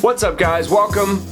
What's up, guys? Welcome.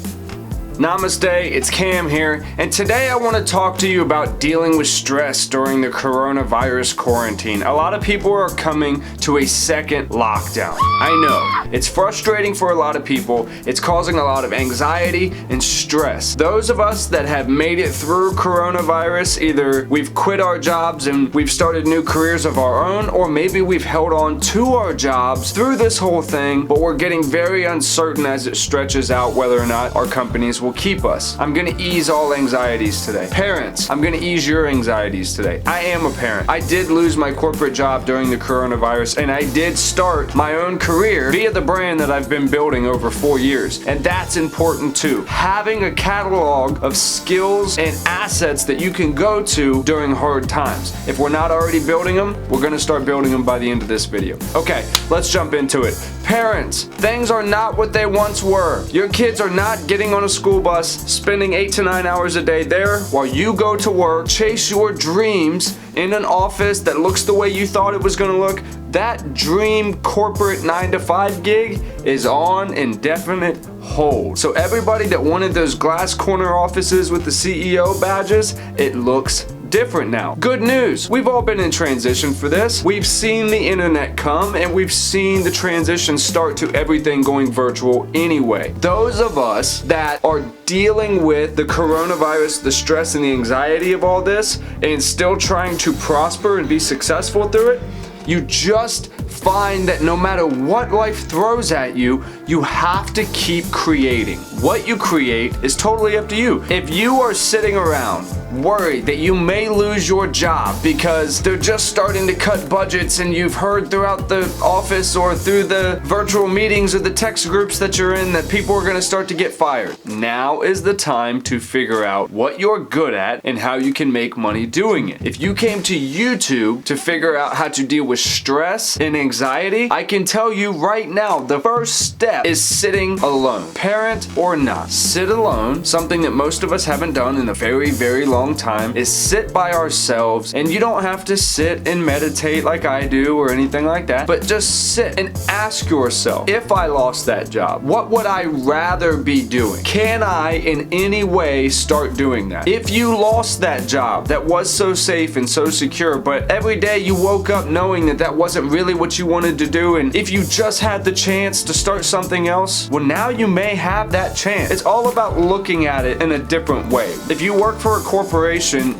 Namaste, it's Cam here, and today I want to talk to you about dealing with stress during the coronavirus quarantine. A lot of people are coming to a second lockdown. I know, it's frustrating for a lot of people. It's causing a lot of anxiety and stress. Those of us that have made it through coronavirus, either we've quit our jobs and we've started new careers of our own, or maybe we've held on to our jobs through this whole thing, but we're getting very uncertain as it stretches out whether or not our companies will keep us. I'm gonna ease all anxieties today. Parents, I'm gonna ease your anxieties today. I am a parent. I did lose my corporate job during the coronavirus, and I did start my own career via the brand that I've been building over 4 years. And that's important too. Having a catalog of skills and assets that you can go to during hard times. If we're not already building them, we're gonna start building them by the end of this video. Okay, let's jump into it. Parents, things are not what they once were. Your kids are not getting on a school bus, spending 8 to 9 hours a day there while you go to work, chase your dreams in an office that looks the way you thought it was gonna look. That dream corporate 9 to 5 gig is on indefinite hold. So everybody that wanted those glass corner offices with the CEO badges, it looks different now. Good news, we've all been in transition for this. We've seen the internet come and we've seen the transition start to everything going virtual anyway. Those of us that are dealing with the coronavirus, the stress and the anxiety of all this, and still trying to prosper and be successful through it, you just find that no matter what life throws at you, you have to keep creating. What you create is totally up to you. If you are sitting around worried that you may lose your job because they're just starting to cut budgets and you've heard throughout the office or through the virtual meetings or the text groups that you're in that people are going to start to get fired, now is the time to figure out what you're good at and how you can make money doing it. If you came to YouTube to figure out how to deal with stress and anxiety, I can tell you right now, the first step is sitting alone. Parent or not, sit alone. Something that most of us haven't done in a very, very long time is sit by ourselves. And you don't have to sit and meditate like I do or anything like that, but just sit and ask yourself, if I lost that job, what would I rather be doing? Can I in any way start doing that? If you lost that job that was so safe and so secure, but every day you woke up knowing that that wasn't really what you wanted to do, and if you just had the chance to start something else, well, now you may have that chance. It's all about looking at it in a different way. If you work for a corporation,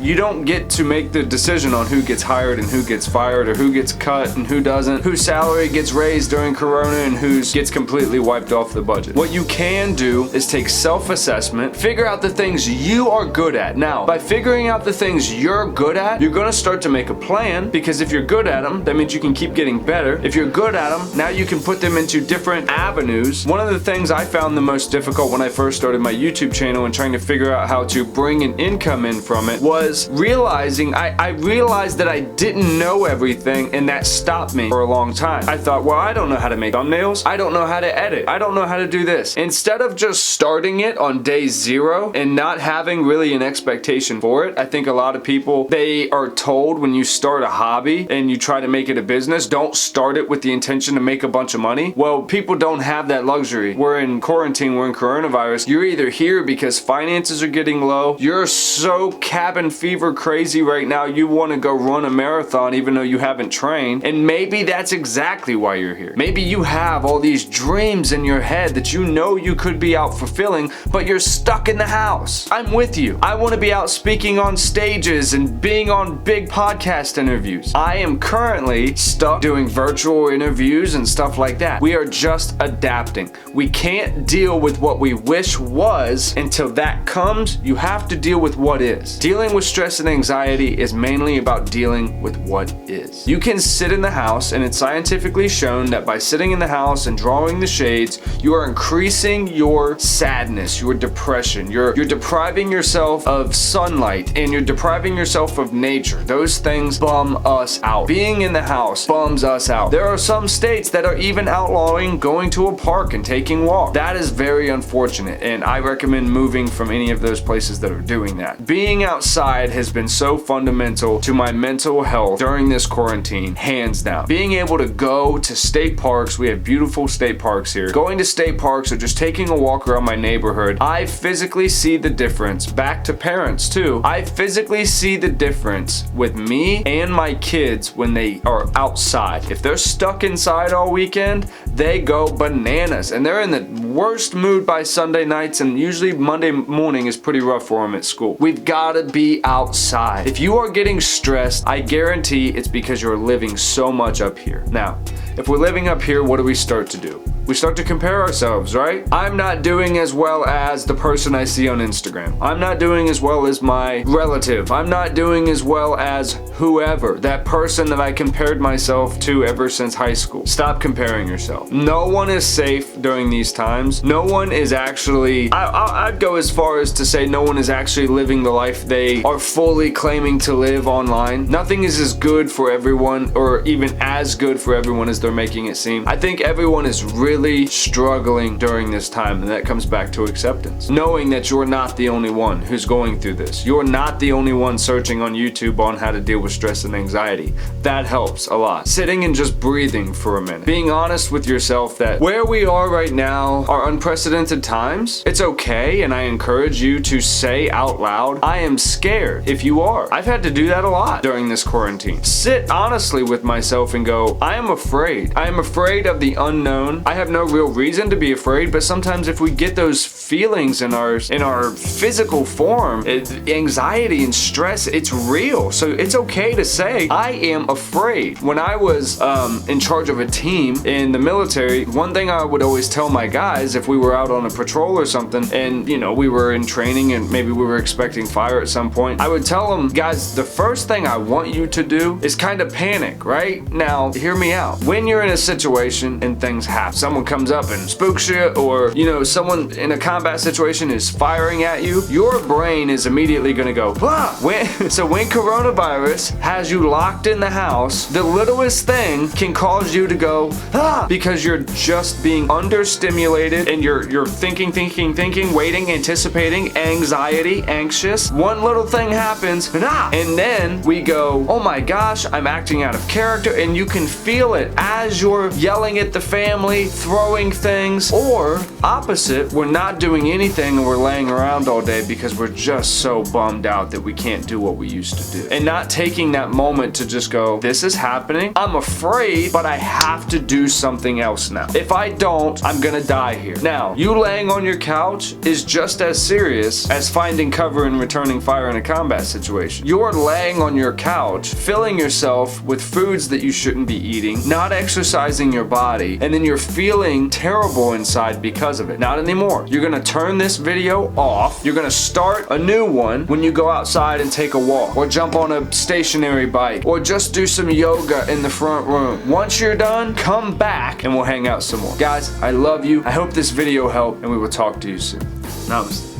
you don't get to make the decision on who gets hired and who gets fired or who gets cut and who doesn't, whose salary gets raised during Corona and whose gets completely wiped off the budget. What you can do is take self-assessment, figure out the things you are good at. Now, by figuring out the things you're good at, you're gonna start to make a plan, because if you're good at them, that means you can keep getting better. If you're good at them, now you can put them into different avenues. One of the things I found the most difficult when I first started my YouTube channel and trying to figure out how to bring an income in from it was realizing I realized that I didn't know everything, and that stopped me for a long time. I thought, well, I don't know how to make thumbnails. I don't know how to edit. I don't know how to do this. Instead of just starting it on day 0 and not having really an expectation for it, I think a lot of people, they are told when you start a hobby and you try to make it a business, don't start it with the intention to make a bunch of money. Well, people don't have that luxury. We're in quarantine, we're in coronavirus. You're either here because finances are getting low, you're so cabin fever crazy right now, you want to go run a marathon even though you haven't trained, and maybe that's exactly why you're here. Maybe you have all these dreams in your head that you know you could be out fulfilling, but you're stuck in the house. I'm with you. I want to be out speaking on stages and being on big podcast interviews. I am currently stuck doing virtual interviews and stuff like that. We are just adapting. We can't deal with what we wish was until that comes. You have to deal with what is. Dealing with stress and anxiety is mainly about dealing with what is. You can sit in the house, and it's scientifically shown that by sitting in the house and drawing the shades, you are increasing your sadness, your depression. You're depriving yourself of sunlight, and you're depriving yourself of nature. Those things bum us out. Being in the house bums us out. There are some states that are even outlawing going to a park and taking walks. That is very unfortunate, and I recommend moving from any of those places that are doing that. Being outside has been so fundamental to my mental health during this quarantine, hands down. Being able to go to state parks, we have beautiful state parks here. Going to state parks or just taking a walk around my neighborhood, I physically see the difference. Back to parents too. I physically see the difference with me and my kids when they are outside. If they're stuck inside all weekend, they go bananas and they're in the worst mood by Sunday nights, and usually Monday morning is pretty rough for them at school. We've got to be outside. If you are getting stressed, I guarantee it's because you're living so much up here. Now, if we're living up here, what do we start to do? We start to compare ourselves, right? I'm not doing as well as the person I see on Instagram. I'm not doing as well as my relative. I'm not doing as well as whoever, that person that I compared myself to ever since high school. Stop comparing yourself. No one is safe during these times. No one is actually, I'd go as far as to say no one is actually living the life they are fully claiming to live online. Nothing is as good for everyone, or even as good for everyone as they're making it seem. I think everyone is really struggling during this time, and that comes back to acceptance. Knowing that you're not the only one who's going through this. You're not the only one searching on YouTube on how to deal with stress and anxiety. That helps a lot. Sitting and just breathing for a minute. Being honest with yourself that where we are right now are unprecedented times. It's okay, and I encourage you to say out loud, I am scared, if you are. I've had to do that a lot during this quarantine. Sit honestly with myself and go, I am afraid. I am afraid of the unknown. I have no real reason to be afraid, but sometimes if we get those feelings in our physical form, anxiety and stress, it's real. So it's okay to say, I am afraid. When I was in charge of a team in the military, one thing I would always tell my guys if we were out on a patrol or something, and we were in training and maybe we were expecting fire at some point, I would tell them, guys, the first thing I want you to do is kind of panic, right? Now, hear me out. When you're in a situation and things happen, someone comes up and spooks you, or someone in a combat situation is firing at you, your brain is immediately going to go, ah! So when coronavirus has you locked in the house, the littlest thing can cause you to go, ah! Because you're just being understimulated and you're thinking, waiting, anticipating, anxiety, anxious. One little thing happens, and then we go, oh my gosh, I'm acting out of character, and you can feel it as you're yelling at the family, throwing things, or opposite, we're not doing anything and we're laying around all day because we're just so bummed out that we can't do what we used to do. And not taking that moment to just go, this is happening, I'm afraid, but I have to do something else now. If I don't, I'm gonna die here. Now, you laying on your couch is just as serious as finding cover and returning fire in a combat situation. You're laying on your couch, filling yourself with foods that you shouldn't be eating, not exercising your body, and then you're feeling terrible inside because of it. Not anymore. You're gonna turn this video off. You're gonna start a new one when you go outside and take a walk, or jump on a stationary bike, or just do some yoga in the front room. Once you're done, come back and we'll hang out some more. Guys, I love you. I hope this video helped, and we will talk to you soon. Namaste.